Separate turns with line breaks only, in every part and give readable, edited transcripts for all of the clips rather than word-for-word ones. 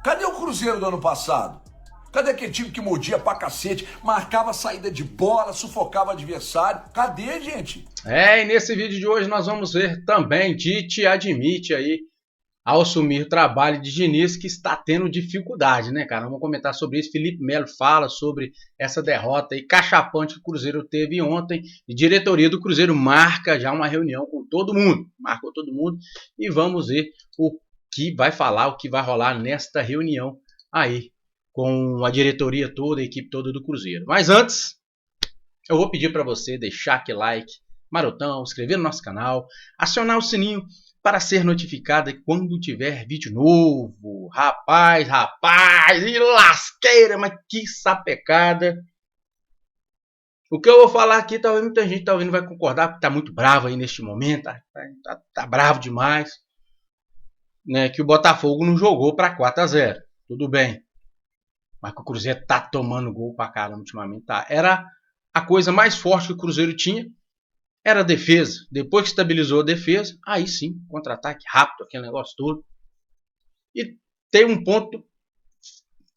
Cadê o Cruzeiro do ano passado? Cadê aquele time que mordia pra cacete, marcava a saída de bola, sufocava o adversário? Cadê, gente?
E nesse vídeo de hoje nós vamos ver também Tite admite aí, ao assumir o trabalho de Diniz, que está tendo dificuldade, né, cara? Vamos comentar sobre isso. Felipe Melo fala sobre essa derrota aí cachapante que o Cruzeiro teve ontem. E a diretoria do Cruzeiro marca já uma reunião com todo mundo. Marcou todo mundo. E vamos ver o que vai falar, o que vai rolar nesta reunião aí, com a diretoria toda, a equipe toda do Cruzeiro. Mas antes, eu vou pedir para você deixar aquele like marotão, inscrever no nosso canal, acionar o sininho para ser notificado quando tiver vídeo novo. Rapaz, e lasqueira, mas que sapecada. O que eu vou falar aqui, talvez muita gente não vai concordar, porque tá muito bravo aí neste momento, tá bravo demais, né, que o Botafogo não jogou para 4-0. Tudo bem. Mas que o Cruzeiro tá tomando gol pra caramba ultimamente, tá? Era a coisa mais forte que o Cruzeiro tinha, era a defesa. Depois que estabilizou a defesa, aí sim, contra-ataque rápido, aquele negócio todo. E tem um ponto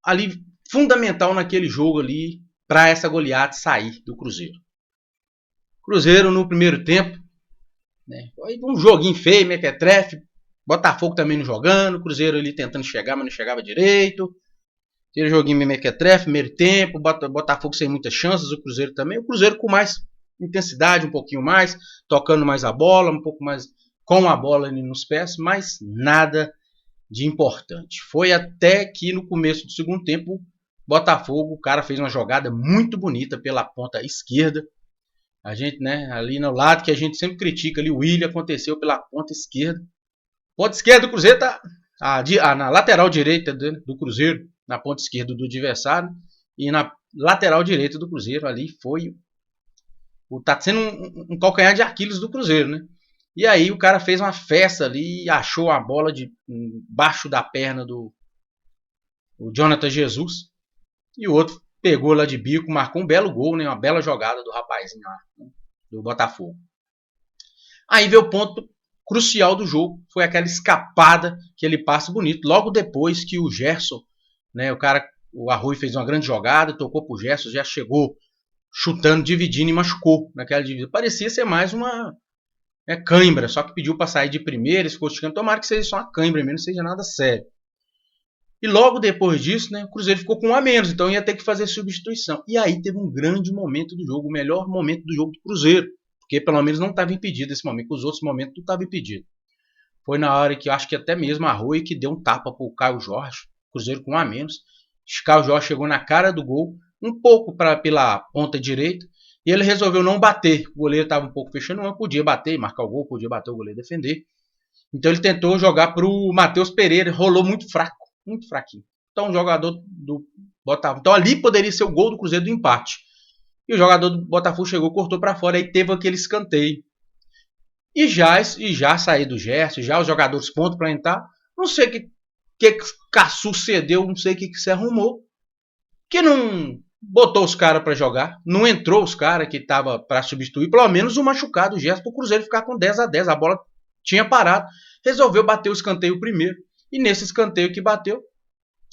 ali fundamental naquele jogo ali para essa goleada sair do Cruzeiro. Cruzeiro no primeiro tempo, né, foi um joguinho feio, mequetrefe, Botafogo também não jogando, Cruzeiro ali tentando chegar, mas não chegava direito. Aquele joguinho mequetrefe, primeiro tempo, Botafogo sem muitas chances, o Cruzeiro também. O Cruzeiro com mais intensidade, um pouquinho mais, tocando mais a bola, um pouco mais com a bola ali nos pés, mas nada de importante. Foi até que no começo do segundo tempo, Botafogo, o cara fez uma jogada muito bonita pela ponta esquerda. A gente, né, ali no lado que a gente sempre critica ali, o Willian aconteceu pela ponta esquerda. Ponta esquerda do Cruzeiro tá na lateral direita do Cruzeiro, na ponta esquerda do adversário, e na lateral direita do Cruzeiro ali foi tá sendo um calcanhar de Aquiles do Cruzeiro, né? E aí o cara fez uma festa ali, achou a bola debaixo da perna do Jonathan Jesus, e o outro pegou lá de bico, marcou um belo gol, né? Uma bela jogada do rapazinho lá, né? Do Botafogo. Aí veio o ponto crucial do jogo, foi aquela escapada que ele passa bonito, logo depois que o Gerson, né, o Arroio fez uma grande jogada, tocou pro Gerson, já chegou chutando, dividindo e machucou naquela dividida. Parecia ser mais uma cãibra, só que pediu para sair de primeira, ficou esticando. Tomara que seja só uma cãibra mesmo, não seja nada sério. E logo depois disso, né, o Cruzeiro ficou com um a menos, então ia ter que fazer substituição. E aí teve um grande momento do jogo, o melhor momento do jogo do Cruzeiro, porque pelo menos não estava impedido esse momento, que os outros momentos não estavam impedidos. Foi na hora que eu acho que até mesmo a Arroio que deu um tapa para o Caio Jorge, Cruzeiro com um a menos. O Caio Jorge chegou na cara do gol, um pouco pela ponta direita, e ele resolveu não bater. O goleiro estava um pouco fechando, não podia bater, marcar o gol, podia bater o goleiro defender. Então ele tentou jogar para o Matheus Pereira, rolou muito fraco, muito fraquinho. Então o jogador do Botafogo, então ali poderia ser o gol do Cruzeiro do empate. E o jogador do Botafogo chegou, cortou para fora, aí teve aquele escanteio. E já saiu do Gerson, já os jogadores pontos para entrar. Não sei o que Caçu cedeu, não sei o que se arrumou. Que não botou os caras para jogar, não entrou os caras que estavam para substituir, pelo menos o machucado, o Gerson, para o Cruzeiro ficar com 10-10. A bola tinha parado, resolveu bater o escanteio primeiro. E nesse escanteio que bateu,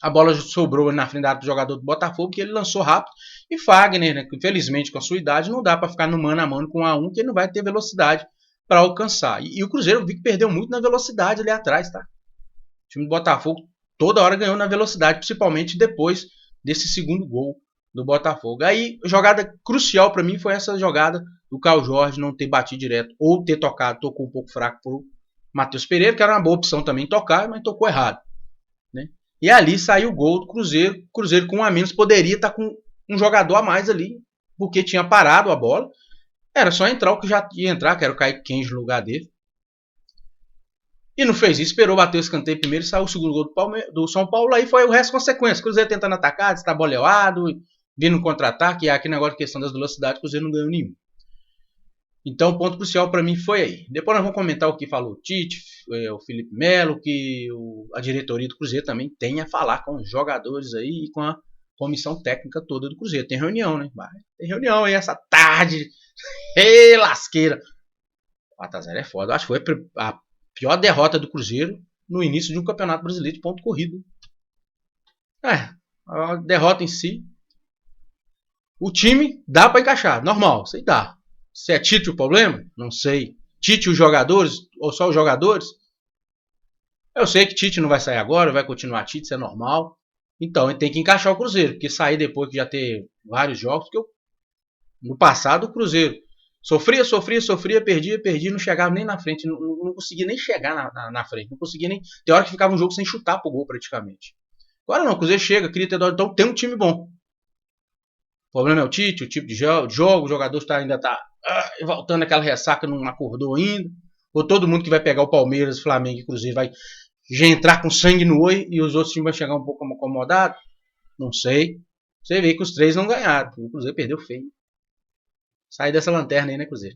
a bola sobrou na frente do jogador do Botafogo, que ele lançou rápido. E Fagner, né, que infelizmente com a sua idade, não dá para ficar no mano a mano com A1, que ele não vai ter velocidade para alcançar. E o Cruzeiro, eu vi que perdeu muito na velocidade ali atrás, tá? O time do Botafogo toda hora ganhou na velocidade, principalmente depois desse segundo gol do Botafogo. Aí, jogada crucial para mim foi essa jogada do Caio Jorge não ter batido direto, ou ter tocou um pouco fraco pro Matheus Pereira, que era uma boa opção também tocar, mas tocou errado, né? E ali saiu o gol do Cruzeiro. O Cruzeiro com um a menos poderia estar com um jogador a mais ali, porque tinha parado a bola. Era só entrar o que já ia entrar, que era o Kaique Kenji no lugar dele. E não fez isso, esperou bater o escanteio primeiro e saiu o segundo gol do São Paulo. Aí foi o resto consequência. O Cruzeiro tentando atacar, destaboleado, vindo no contra-ataque. E aqui negócio de questão das velocidades, o Cruzeiro não ganhou nenhum. Então o ponto crucial para mim foi aí. Depois nós vamos comentar o que falou o Tite, o Felipe Melo, que a diretoria do Cruzeiro também tem a falar com os jogadores aí e com a comissão técnica toda do Cruzeiro. Tem reunião, né? Tem reunião aí essa tarde. Ei, lasqueira. 4-0 é foda. Acho que foi a pior derrota do Cruzeiro no início de um campeonato brasileiro de ponto corrido. A derrota em si, o time dá para encaixar, normal, isso aí dá. Se é Tite o problema? Não sei. Tite os jogadores, ou só os jogadores? Eu sei que Tite não vai sair agora, vai continuar Tite, isso é normal. Então ele tem que encaixar o Cruzeiro, porque sair depois que já ter vários jogos, porque no passado o Cruzeiro sofria, perdia, não chegava nem na frente, não conseguia nem chegar na frente, não conseguia nem. Tem hora que ficava um jogo sem chutar pro gol praticamente. Agora não, o Cruzeiro chega, cria ter dó, então tem um time bom. O problema é o Tite, o tipo de jogo, o jogador ainda tá voltando aquela ressaca, não acordou ainda. Ou todo mundo que vai pegar o Palmeiras, Flamengo e Cruzeiro vai já entrar com sangue no oi e os outros times vão chegar um pouco acomodados? Não sei. Você vê que os três não ganharam. O Cruzeiro perdeu feio. Sai dessa lanterna aí, né, Cruzeiro?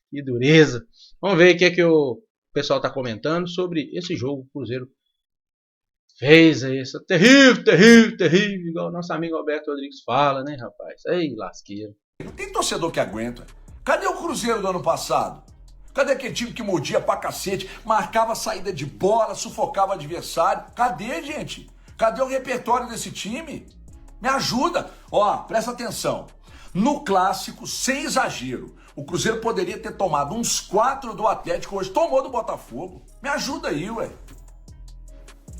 Que dureza. Vamos ver o que é que o pessoal tá comentando sobre esse jogo. O Cruzeiro fez essa terrível, igual o nosso amigo Alberto Rodrigues fala, né, rapaz? Ei, lasqueira.
Não tem torcedor que aguenta. Cadê o Cruzeiro do ano passado? Cadê aquele time que mordia pra cacete, marcava saída de bola, sufocava o adversário? Cadê, gente? Cadê o repertório desse time? Me ajuda. Ó, presta atenção. No clássico, sem exagero, o Cruzeiro poderia ter tomado uns 4 do Atlético, hoje tomou do Botafogo. Me ajuda aí, ué.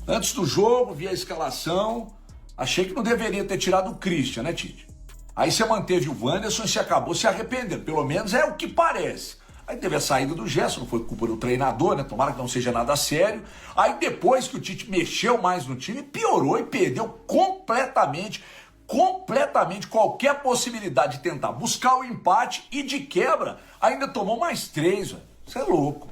Antes do jogo, vi a escalação, achei que não deveria ter tirado o Christian, né, Tite? Aí você manteve o Wanderson e você acabou se arrependendo, pelo menos é o que parece. Aí teve a saída do Gerson, não foi culpa do treinador, né? Tomara que não seja nada sério. Aí depois que o Tite mexeu mais no time, piorou e perdeu completamente qualquer possibilidade de tentar buscar o empate e de quebra ainda tomou mais 3, velho. Você é louco.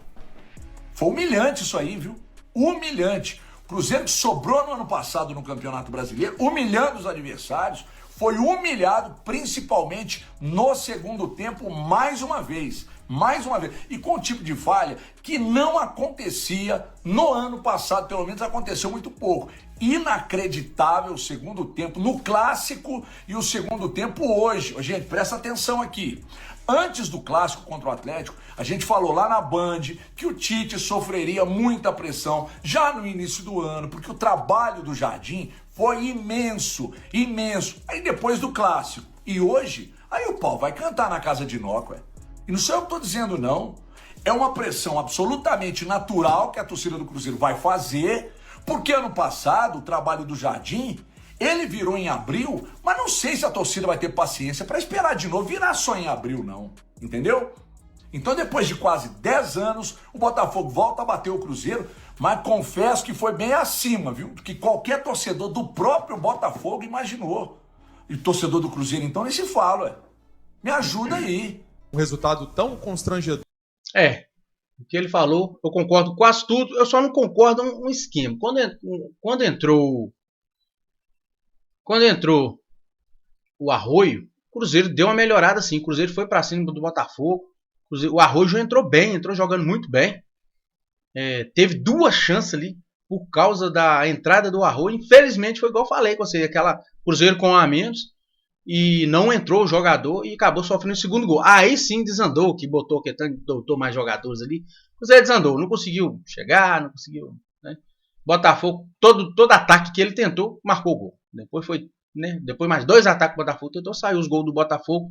Foi humilhante isso aí, viu? Humilhante. Cruzeiro que sobrou no ano passado no Campeonato Brasileiro, humilhando os adversários, foi humilhado principalmente no segundo tempo mais uma vez. Mais uma vez. E com um tipo de falha que não acontecia no ano passado, pelo menos aconteceu muito pouco. Inacreditável o segundo tempo no clássico e o segundo tempo hoje. Gente, presta atenção aqui. Antes do clássico contra o Atlético, a gente falou lá na Band que o Tite sofreria muita pressão já no início do ano, porque o trabalho do Jardim foi imenso, imenso. Aí depois do clássico. E hoje, aí o pau vai cantar na casa de Noca, ué. E não sou eu que estou dizendo, não. É uma pressão absolutamente natural que a torcida do Cruzeiro vai fazer, porque ano passado o trabalho do Jardim, ele virou em abril, mas não sei se a torcida vai ter paciência para esperar de novo virar só em abril, não. Entendeu? Então depois de quase 10 anos, o Botafogo volta a bater o Cruzeiro, mas confesso que foi bem acima, viu? Do que qualquer torcedor do próprio Botafogo imaginou. E torcedor do Cruzeiro, então, nem se fala, ué. Me ajuda aí.
Um resultado tão constrangedor.
O que ele falou, eu concordo com quase tudo, eu só não concordo com um esquema. Quando entrou o Arroio, o Cruzeiro deu uma melhorada sim. O Cruzeiro foi para cima do Botafogo. O Arroio já entrou bem, entrou jogando muito bem. Teve 2 chances ali por causa da entrada do Arroio. Infelizmente foi igual eu falei com você, aquela Cruzeiro com 1 a menos. E não entrou o jogador e acabou sofrendo o segundo gol. Aí sim desandou, que botou mais jogadores ali. Mas ele desandou, não conseguiu chegar, não conseguiu. Né? Botafogo, todo ataque que ele tentou, marcou o gol. Depois foi, né? Depois mais 2 ataques do Botafogo, tentou sair os gols do Botafogo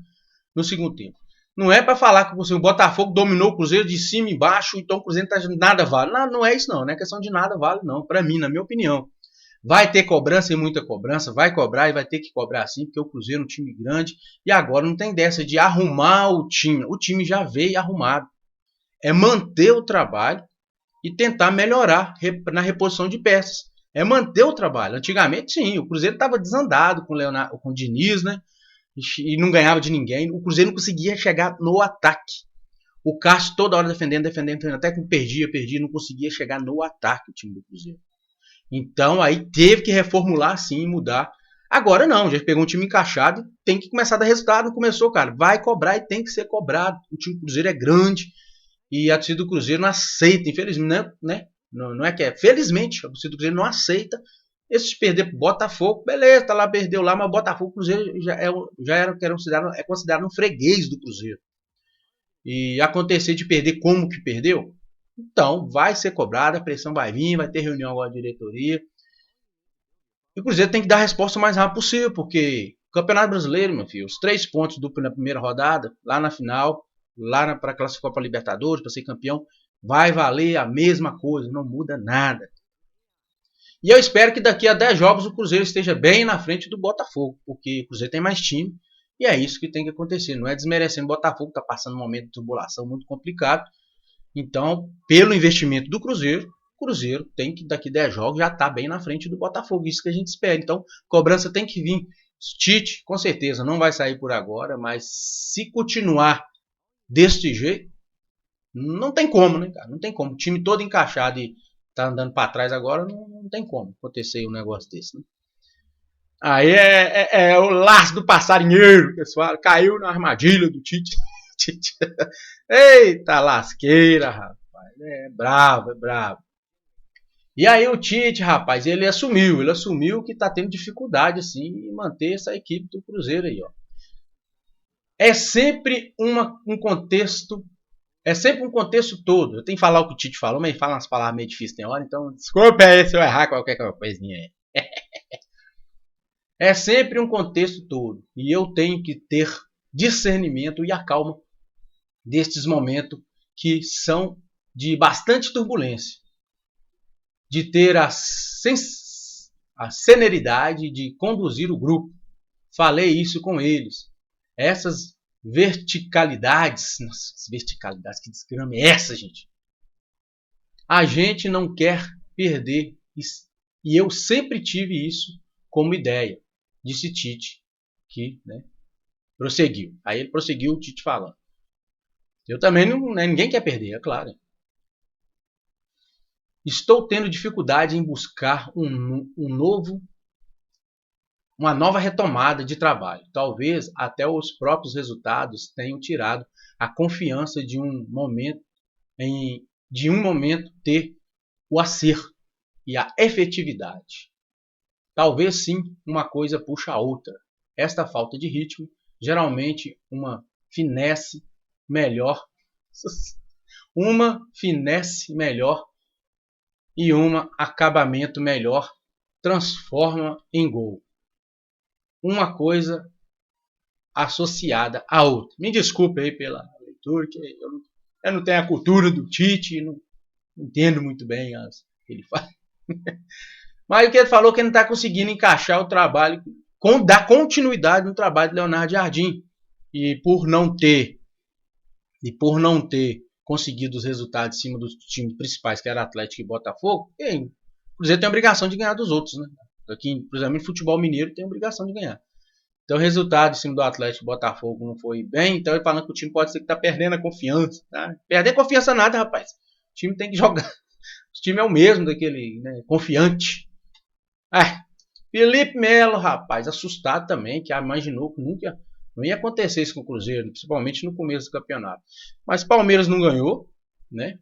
no segundo tempo. Não é para falar que o Botafogo dominou o Cruzeiro de cima e embaixo, então o Cruzeiro tá nada vale. Não é isso não é questão de nada vale não, para mim, na minha opinião. Vai ter cobrança e muita cobrança, vai cobrar e vai ter que cobrar sim, porque o Cruzeiro é um time grande e agora não tem dessa de arrumar o time já veio arrumado. É manter o trabalho e tentar melhorar na reposição de peças. É manter o trabalho. Antigamente sim, o Cruzeiro estava desandado com o Diniz, né? E não ganhava de ninguém. O Cruzeiro não conseguia chegar no ataque. O Cássio toda hora defendendo, até que perdia, não conseguia chegar no ataque o time do Cruzeiro. Então aí teve que reformular sim, mudar. Agora não, já pegou um time encaixado, tem que começar a dar resultado. Não começou, cara. Vai cobrar e tem que ser cobrado. O time do Cruzeiro é grande e a torcida do Cruzeiro não aceita, infelizmente, né? Não é que é. Felizmente, a torcida do Cruzeiro não aceita esse perder pro Botafogo. Beleza, tá lá, perdeu lá, mas o Botafogo, Cruzeiro é considerado um freguês do Cruzeiro. E acontecer de perder como que perdeu, então vai ser cobrada, a pressão vai vir, vai ter reunião agora da diretoria. E o Cruzeiro tem que dar a resposta o mais rápido possível, porque o Campeonato Brasileiro, meu filho, os 3 pontos na primeira rodada, lá na final, lá para classificar para a Libertadores, para ser campeão, vai valer a mesma coisa, não muda nada. E eu espero que daqui a 10 jogos o Cruzeiro esteja bem na frente do Botafogo, porque o Cruzeiro tem mais time e é isso que tem que acontecer. Não é desmerecendo o Botafogo, está passando um momento de tubulação muito complicado. Então, pelo investimento do Cruzeiro, o Cruzeiro tem que daqui a 10 jogos já estar bem na frente do Botafogo. Isso que a gente espera. Então, cobrança tem que vir. Tite, com certeza, não vai sair por agora, mas se continuar deste jeito, não tem como, né, cara? Não tem como. O time todo encaixado e tá andando para trás agora, não tem como acontecer um negócio desse, né? Aí é o laço do passarinheiro, pessoal. Caiu na armadilha do Tite. Eita lasqueira, rapaz. É bravo, é bravo. E aí o Tite, rapaz, ele assumiu que tá tendo dificuldade, assim, em manter essa equipe do Cruzeiro aí, ó. É sempre um contexto todo. Eu tenho que falar o que o Tite falou, mas ele fala umas palavras meio difíceis tem hora, então desculpa aí se eu errar qualquer coisinha aí. É sempre um contexto todo. E eu tenho que ter discernimento e a calma destes momentos que são de bastante turbulência. De ter a celeridade de conduzir o grupo. Falei isso com eles. Essas verticalidades, nossa, verticalidades, que desgrama é essa, gente? A gente não quer perder, e eu sempre tive isso como ideia, disse Tite, que, né, prosseguiu. Aí ele prosseguiu, o Tite falando. Eu também não, né, ninguém quer perder, é claro. Estou tendo dificuldade em buscar uma nova retomada de trabalho. Talvez até os próprios resultados tenham tirado a confiança de um momento ter o acerto e a efetividade. Talvez sim uma coisa puxa a outra. Esta falta de ritmo, geralmente uma finesse melhor e um acabamento melhor transforma em gol. Uma coisa associada à outra. Me desculpe aí pela leitura, que eu não tenho a cultura do Tite, não entendo muito bem o que ele faz. Mas o que ele falou que ele não está conseguindo encaixar o trabalho, dar continuidade no trabalho de Leonardo Jardim. E por não ter conseguido os resultados em cima dos times principais, que era Atlético e Botafogo, o Cruzeiro tem a obrigação de ganhar dos outros, né? Aqui, por exemplo, em futebol mineiro tem a obrigação de ganhar. Então o resultado em cima do Atlético e Botafogo não foi bem, então ele falando que o time pode ser que está perdendo a confiança. Tá? Perder confiança nada, rapaz. O time tem que jogar. O time é o mesmo daquele, né, confiante. Felipe Melo, rapaz, assustado também, que imaginou que nunca não ia acontecer isso com o Cruzeiro, principalmente no começo do campeonato. Mas Palmeiras não ganhou, né?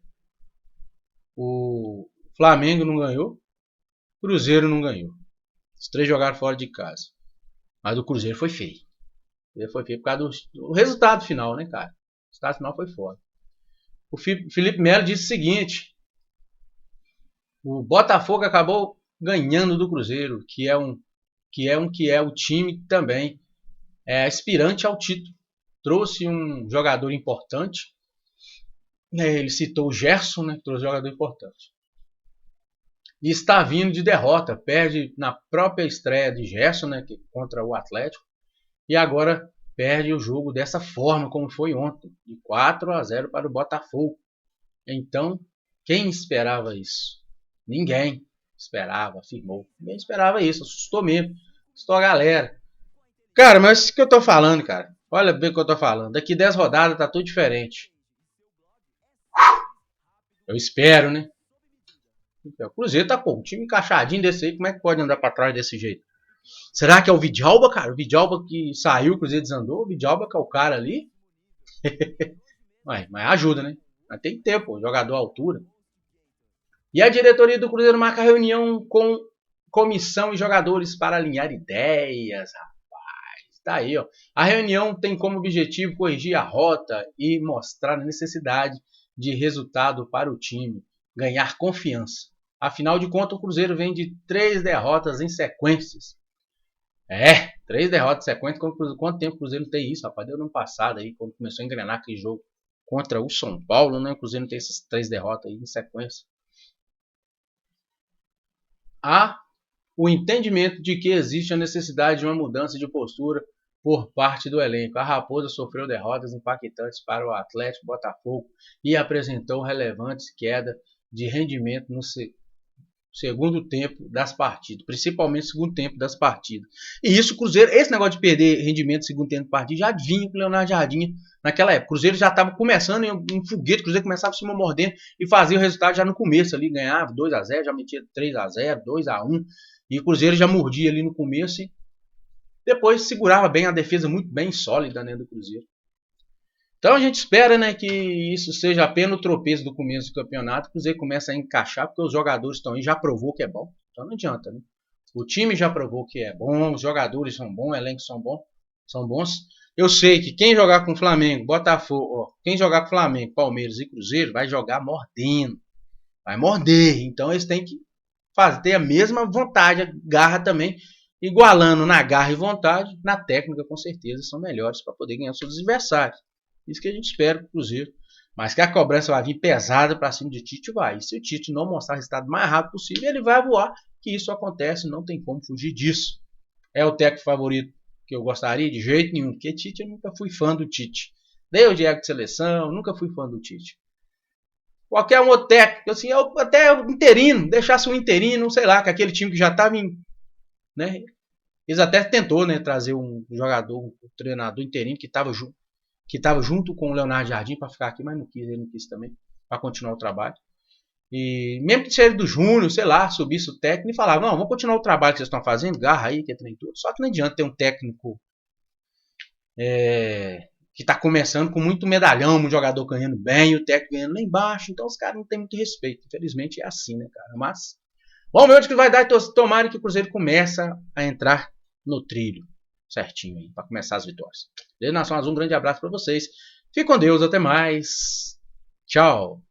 O Flamengo não ganhou, o Cruzeiro não ganhou. Os 3 jogaram fora de casa. Mas o Cruzeiro foi feio. O Cruzeiro foi feio por causa do resultado final, né, cara? O resultado final foi foda. O Felipe Melo disse o seguinte: o Botafogo acabou ganhando do Cruzeiro, que é o time também aspirante ao título. Trouxe um jogador importante. Ele citou o Gerson, né? Trouxe um jogador importante. E está vindo de derrota. Perde na própria estreia de Gerson, né? Contra o Atlético. E agora perde o jogo dessa forma, como foi ontem. De 4-0 para o Botafogo. Então, quem esperava isso? Ninguém esperava, afirmou. Ninguém esperava isso, assustou mesmo. Assustou a galera. Cara, mas o que eu tô falando, cara? Olha bem o que eu tô falando. Daqui 10 rodadas tá tudo diferente. Eu espero, né? O Cruzeiro tá, um time encaixadinho desse aí, como é que pode andar pra trás desse jeito? Será que é o Vidalba, cara? O Vidalba que saiu, o Cruzeiro desandou? O Vidalba que é o cara ali? Mas ajuda, né? Mas tem que ter, pô, jogador à altura. E a diretoria do Cruzeiro marca reunião com comissão e jogadores para alinhar ideias, rapaz. Tá aí, ó. A reunião tem como objetivo corrigir a rota e mostrar a necessidade de resultado para o time, ganhar confiança. Afinal de contas, o Cruzeiro vem de 3 derrotas em sequências. 3 derrotas em sequência. Quanto tempo o Cruzeiro não tem isso, rapaz? Deu no ano passado aí, quando começou a engrenar aquele jogo contra o São Paulo, né? O Cruzeiro não tem essas 3 derrotas aí em sequência. Há o entendimento de que existe a necessidade de uma mudança de postura por parte do elenco. A Raposa sofreu derrotas impactantes para o Atlético Botafogo e apresentou relevantes queda de rendimento no segundo tempo das partidas, principalmente no segundo tempo das partidas. E isso, o Cruzeiro, esse negócio de perder rendimento no segundo tempo de partida, já vinha com o Leonardo Jardim naquela época. O Cruzeiro já estava começando em um foguete, o Cruzeiro começava cima mordendo e fazia o resultado já no começo ali, ganhava 2-0, já metia 3-0, 2-1, e o Cruzeiro já mordia ali no começo e depois segurava bem a defesa, muito bem sólida, né, do Cruzeiro. Então a gente espera, né, que isso seja apenas o tropeço do começo do campeonato. O Cruzeiro começa a encaixar, porque os jogadores estão aí, já provou que é bom. Então não adianta, né? O time já provou que é bom, os jogadores são bons, o elenco são bons. Eu sei que quem jogar com Flamengo, Botafogo, quem jogar com Flamengo, Palmeiras e Cruzeiro vai jogar mordendo. Vai morder. Então eles têm que ter a mesma vontade, garra também, igualando na garra e vontade, na técnica com certeza são melhores para poder ganhar seus adversários. Isso que a gente espera pro Cruzeiro. Mas que a cobrança vai vir pesada para cima de Tite, vai. E se o Tite não mostrar o resultado mais rápido possível, ele vai voar. Que isso acontece, não tem como fugir disso. É o técnico favorito que eu gostaria? De jeito nenhum. Porque Tite, eu nunca fui fã do Tite. Dei o Diego de seleção, nunca fui fã do Tite. Qualquer um outro técnico, assim, até o interino, deixasse um interino, sei lá, com aquele time que já estava em... Né? Eles até tentou, né, trazer um jogador, um treinador interino que estava junto com o Leonardo Jardim para ficar aqui, mas ele não quis também, para continuar o trabalho. E mesmo que seja do Júnior, sei lá, subisse o técnico e falava, não, vamos continuar o trabalho que vocês estão fazendo, garra aí, que é trem tudo. Só que não adianta ter um técnico que está começando com muito medalhão, um jogador ganhando bem, e o técnico ganhando lá embaixo, então os caras não têm muito respeito. Infelizmente é assim, né, cara? Mas vamos ver onde que vai dar, tomara que o Cruzeiro comece a entrar no trilho certinho aí, para começar as vitórias. Beleza, Nação Azul, um grande abraço para vocês. Fique com Deus, até mais. Tchau.